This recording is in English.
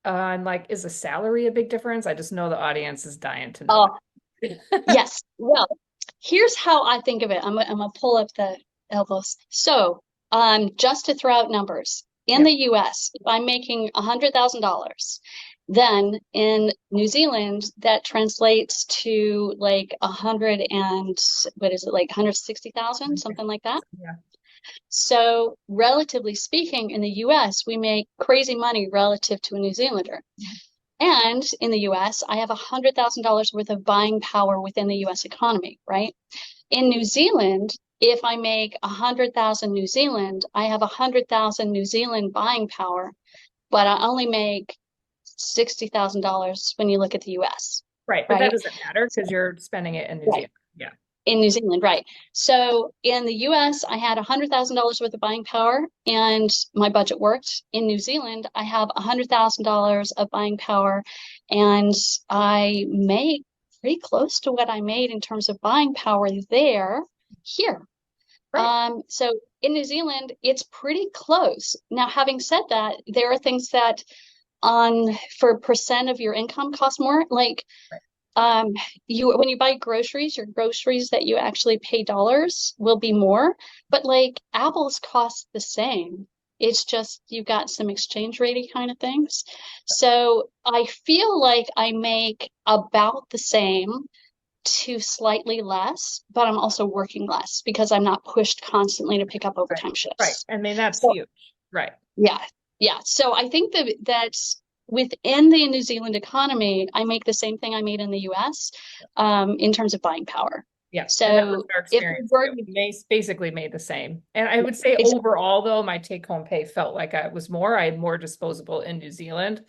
And like, is the salary a big difference? I just know the audience is dying to know Uh, that. yes. Well, here's how I think of it. I'm gonna pull up the elbows. So, just to throw out numbers, in Yep. the US, if I'm making $100,000, then in New Zealand, that translates to like a hundred and what is it, like 160,000, something like that. Yeah. So, relatively speaking, in the US, we make crazy money relative to a New Zealander. And in the US, I have $100,000 worth of buying power within the US economy, right? In New Zealand, if I make 100,000 New Zealand, I have 100,000 New Zealand buying power, but I only make $60,000 when you look at the US, Right. But that right? doesn't matter So, because you're spending it in New right. Zealand. Yeah. In New Zealand, right. So in the US, I had $100,000 worth of buying power and my budget worked. In New Zealand, I have $100,000 of buying power and I make pretty close to what I made in terms of buying power there, here. Right. So in New Zealand, it's pretty close. Now, having said that, there are things that on for percent of your income cost more. Like Right. um, you when you buy groceries, your groceries that you actually pay dollars will be more, but like apples cost the same. It's just you got some exchange ratey kind of things. So I feel like I make about the same to slightly less, but I'm also working less because I'm not pushed constantly to pick up Right. overtime Right. shifts. I mean, that's So huge. Right. yeah, yeah. So I think that's within the New Zealand economy, I make the same thing I made in the US in terms of buying power. Yeah, and that was So our if we experience were too. We basically made the same. And I would say exactly overall, though, my take home pay felt like I was more. I had more disposable in New Zealand.